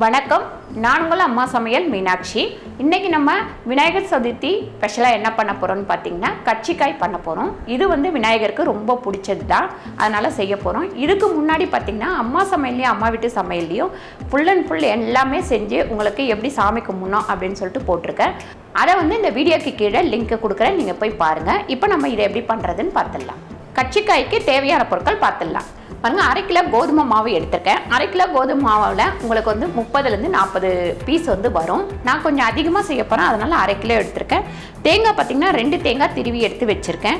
வணக்கம், நான் உங்கள் அம்மா சமையல் மீனாட்சி. இன்றைக்கி நம்ம விநாயகர் சதுர்த்தி ஸ்பெஷலாக என்ன பண்ண போகிறோம்னு பார்த்தீங்கன்னா கர்ச்சிக்காய் பண்ண போகிறோம். இது விநாயகருக்கு ரொம்ப பிடிச்சது தான், அதனால் செய்ய போகிறோம். இதுக்கு முன்னாடி பார்த்திங்கன்னா அம்மா சமையல்லையும் அம்மா வீட்டு சமையல்லையும் ஃபுல் அண்ட் ஃபுல் எல்லாமே செஞ்சு உங்களுக்கு எப்படி சாமி கும்பிடணும் அப்படின்னு சொல்லிட்டு போட்டிருக்கேன். அதை இந்த வீடியோக்கு கீழே லிங்க் கொடுக்குறேன், நீங்கள் போய் பாருங்கள். இப்போ நம்ம இதை எப்படி பண்ணுறதுன்னு பார்த்துடலாம். கர்ச்சிக்காய்க்கு தேவையான பொருட்கள் பார்த்துடலாம். பாருங்கள், 1/2 கிலோ கோதுமை மாவு எடுத்திருக்கேன். 1/2 கிலோ கோதுமை மாவில் உங்களுக்கு 30லேருந்து 40 பீஸ் வரும். நான் கொஞ்சம் அதிகமாக செய்ய போகிறேன், அதனால் 1/2 கிலோ எடுத்திருக்கேன். தேங்காய் பார்த்திங்கன்னா 2 தேங்காய் திருவி எடுத்து வச்சுருக்கேன்.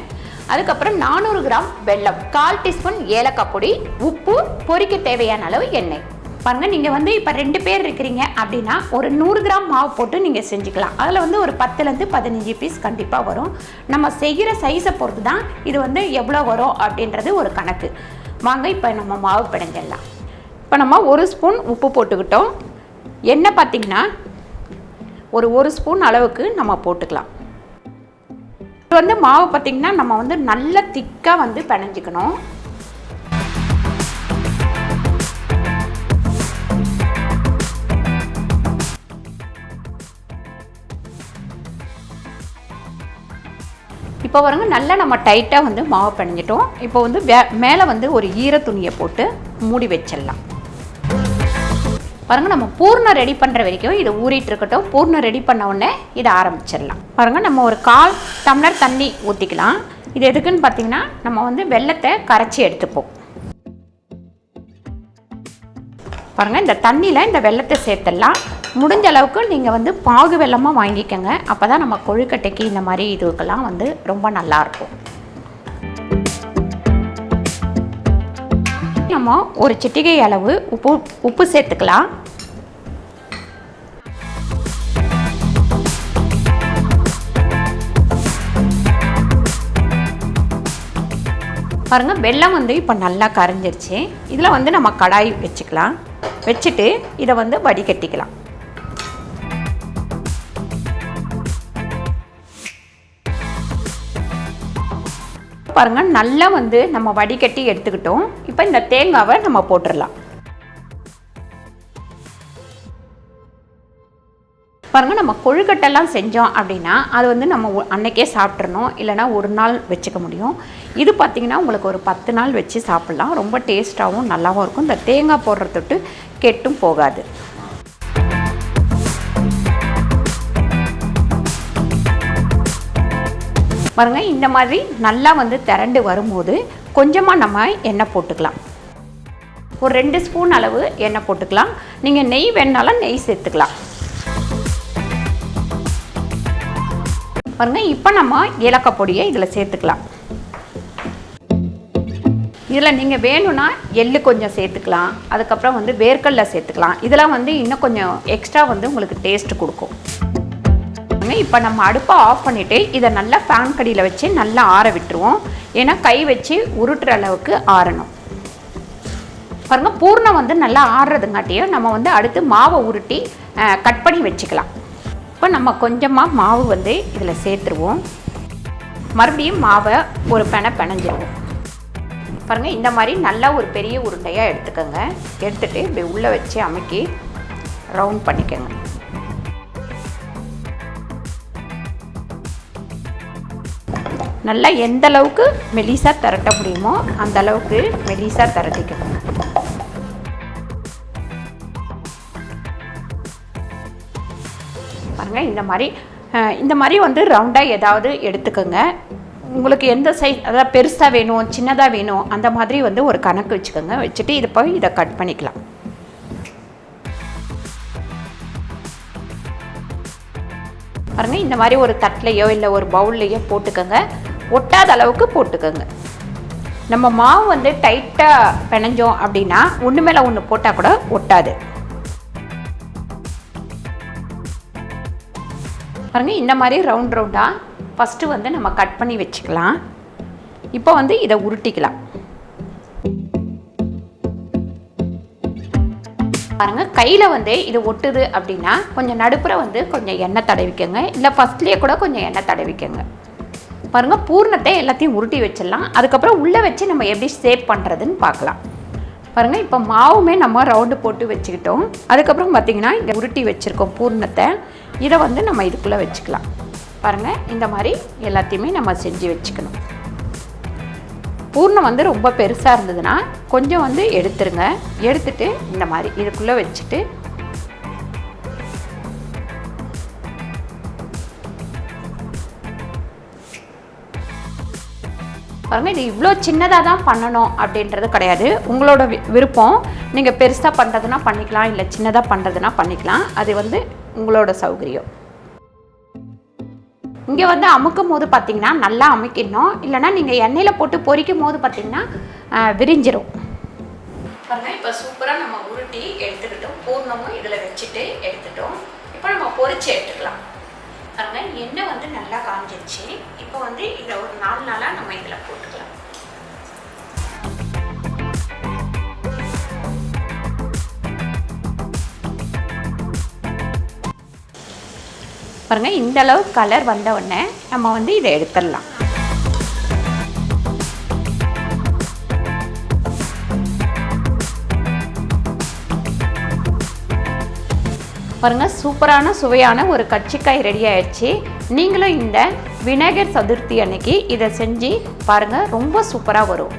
அதுக்கப்புறம் 400 கிராம் வெல்லம், 1/4 டீஸ்பூன் ஏலக்காய் பொடி, உப்பு, பொரிக்க தேவையான அளவு எண்ணெய். பாருங்கள், நீங்கள் இப்போ 2 பேர் இருக்கிறீங்க அப்படின்னா ஒரு 100 கிராம் மாவு போட்டு நீங்கள் செஞ்சுக்கலாம். அதில் ஒரு 10லேருந்து 15 பீஸ் கண்டிப்பாக வரும். நம்ம செய்கிற சைஸை பொறுத்து தான் இது எவ்வளோ வரும் அப்படின்றது ஒரு கணக்கு. வாங்க இப்போ நம்ம மாவு பிணைஞ்சிடலாம். இப்போ நம்ம 1 ஸ்பூன் உப்பு போட்டுக்கிட்டோம். எண்ணெய் பார்த்திங்கன்னா ஒரு ஸ்பூன் அளவுக்கு நம்ம போட்டுக்கலாம். இது மாவு பார்த்திங்கன்னா நம்ம நல்ல திக்காக பிணைஞ்சிக்கணும். இப்போ பாருங்க, நல்லா நம்ம டைட்டாக மாவு பிணைஞ்சிட்டோம். இப்போ மேலே ஒரு ஈர துணியை போட்டு மூடி வச்சிடலாம். பாருங்கள், நம்ம பூர்ணம் ரெடி பண்ணுற வரைக்கும் இதை ஊறிட்டு இருக்கட்டும். பூர்ணம் ரெடி பண்ண உடனே இதை ஆரம்பிச்சிடலாம். பாருங்கள், நம்ம ஒரு 1/4 டம்ளர் தண்ணி ஊற்றிக்கலாம். இது எதுக்குன்னு பார்த்தீங்கன்னா நம்ம வெல்லத்தை கரைச்சி எடுத்துப்போம். பாருங்கள், இந்த தண்ணியில் இந்த வெல்லத்தை சேர்த்துடலாம். முடிஞ்ச அளவுக்கு நீங்கள் பாகு வெல்லமாக வாங்கிக்கோங்க. அப்போ தான் நம்ம கொழுக்கட்டைக்கு இந்த மாதிரி இதுக்கெல்லாம் ரொம்ப நல்லாயிருக்கும். நம்ம ஒரு சிட்டிகை அளவு உப்பு சேர்த்துக்கலாம். பாருங்கள், வெல்லம் இப்போ நல்லா கரைஞ்சிருச்சு. இதில் நம்ம கடாய் வச்சுக்கலாம். வச்சுட்டு இதை வடிகட்டிக்கலாம். பாருங்கள், நல்லா நம்ம வடிகட்டி எடுத்துக்கிட்டோம். இப்போ இந்த தேங்காவை நம்ம போட்டுடலாம். பாருங்கள், நம்ம கொழுக்கட்டெல்லாம் செஞ்சோம் அப்படின்னா அது நம்ம அன்னைக்கே சாப்பிட்றணும், இல்லைனா ஒரு நாள் வச்சுக்க முடியும். இது பார்த்திங்கன்னா உங்களுக்கு ஒரு 10 நாள் வச்சு சாப்பிட்லாம். ரொம்ப டேஸ்ட்டாகவும் நல்லாவும் இருக்கும். இந்த தேங்காய் போடுற தொட்டு கெட்டும் போகாது. பாருங்கள், இந்த மாதிரி நல்லா திரண்டு வரும்போது கொஞ்சமாக நம்ம எண்ணெய் போட்டுக்கலாம். ஒரு 2 ஸ்பூன் அளவு எண்ணெய் போட்டுக்கலாம். நீங்கள் நெய் வேணாலும் நெய் சேர்த்துக்கலாம். பாருங்கள், இப்போ நம்ம ஏலக்காய் பொடியை இதில் சேர்த்துக்கலாம். இதில் நீங்கள் வேணும்னா எள்ளு கொஞ்சம் சேர்த்துக்கலாம். அதுக்கப்புறம் வேர்க்கடலை சேர்த்துக்கலாம். இதெல்லாம் இன்னும் கொஞ்சம் எக்ஸ்ட்ரா உங்களுக்கு டேஸ்ட் கொடுக்கும். இப்போ நம்ம அடுப்பை ஆஃப் பண்ணிவிட்டு இதை நல்லா ஃபேன் கடியில் வச்சு நல்லா ஆற விட்டுருவோம். ஏன்னா கை வச்சு உருட்டுற அளவுக்கு ஆறணும். பாருங்கள், பூர்ணம் நல்லா ஆறுறதுங்காட்டியும் நம்ம அடுத்து மாவை உருட்டி கட் பண்ணி வச்சுக்கலாம். இப்போ நம்ம கொஞ்சமாக மாவு இதில் சேர்த்துருவோம். மறுபடியும் மாவை ஒரு பிணைஞ்சிருவோம். பாருங்கள், இந்த மாதிரி நல்லா ஒரு பெரிய உருண்டையாக எடுத்துக்கோங்க. எடுத்துகிட்டு இப்படி உள்ளே வச்சு அமுக்கி ரவுண்ட் பண்ணிக்கோங்க. நல்லா எந்த அளவுக்கு மெலிசாக திரட்ட முடியுமோ அந்த அளவுக்கு மெலிசாக திரட்டிக்கணும். பாருங்கள், இந்த மாதிரி ரவுண்டாக ஏதாவது எடுத்துக்கோங்க. உங்களுக்கு எந்த சைஸ், அதாவது பெருசாக வேணும் சின்னதாக வேணும் அந்த மாதிரி ஒரு கணக்கு வச்சுக்கோங்க. வச்சுட்டு இதை கட் பண்ணிக்கலாம். பாருங்கள், இந்த மாதிரி ஒரு தட்டிலையோ இல்லை ஒரு பவுல்லையோ போட்டுக்கோங்க. ஒட்டாத அளவுக்கு போட்டுக்கோங்க. நம்ம மாவு டைட்டாக பிணைஞ்சோம் அப்படின்னா ஒன்று மேலே ஒன்று போட்டால் கூட ஒட்டாது. பாருங்கள், இந்த மாதிரி ரவுண்டாக ஃபஸ்ட்டு நம்ம கட் பண்ணி வச்சுக்கலாம். இப்போ இதை உருட்டிக்கலாம். பாருங்கள், கையில் இது ஒட்டுது அப்படின்னா கொஞ்சம் நடுப்புற கொஞ்சம் எண்ணெய் தடவிக்கோங்க. இல்லை ஃபஸ்ட்லேயே கூட கொஞ்சம் எண்ணெய் தடவிக்கோங்க. பாருங்கள், பூர்ணத்தை எல்லாத்தையும் உருட்டி வச்சிடலாம். அதுக்கப்புறம் உள்ளே வச்சு நம்ம எப்படி சேவ் பண்ணுறதுன்னு பார்க்கலாம். பாருங்கள், இப்போ மாவுமே நம்ம ரவுண்டு போட்டு வச்சுக்கிட்டோம். அதுக்கப்புறம் பார்த்திங்கன்னா இங்கே உருட்டி வச்சுருக்கோம் பூர்ணத்தை. இதை வந்து நம்ம இதுக்குள்ளே வச்சுக்கலாம். பாருங்கள், இந்த மாதிரி எல்லாத்தையுமே நம்ம செஞ்சு வச்சுக்கணும். பூர்ணம் வந்து ரொம்ப பெருசாக இருந்ததுன்னா கொஞ்சம் வந்து எடுத்துருங்க. எடுத்துட்டு இந்த மாதிரி இதுக்குள்ளே வச்சுட்டு பாருங்கள், இது இவ்வளோ சின்னதாக தான் பண்ணணும் அப்படின்றது கிடையாது. உங்களோட விருப்பம். நீங்கள் பெருசாக பண்ணுறதுனா பண்ணிக்கலாம், இல்லை சின்னதாக பண்ணுறதுனா பண்ணிக்கலாம். அது வந்து உங்களோட சௌகரியம். இங்கே வந்து அமுக்கும் போது பார்த்திங்கன்னா நல்லா அமுக்கிடணும். இல்லைனா நீங்கள் எண்ணெயில் போட்டு பொரிக்கும் போது பார்த்திங்கன்னா விரிஞ்சிடும். பாருங்கள், இப்போ சூப்பராக நம்ம உருட்டி எடுத்துக்கிட்டோம். பூர்ணமும் இதில் வச்சுட்டு எடுத்துட்டோம். இப்போ நம்ம பொரிச்சு எடுத்துக்கலாம். பாருங்கள், எண்ணெய் வந்து நல்லா காஞ்சிருச்சு. இப்போ வந்து இதை ஒரு 4 நாளாக நம்ம இதில் போட்டுக்கலாம். பாருங்கள், இந்த அளவு கலர் வந்த உடனே நம்ம வந்து இதை எடுத்துடலாம். பாருங்கள், சூப்பரான சுவையான ஒரு கட்சிக்காய் ரெடி ஆயிடுச்சு. நீங்களும் இந்த விநாயகர் சதுர்த்தி அன்னைக்கு இதை செஞ்சு பாருங்கள், ரொம்ப சூப்பராக வரும்.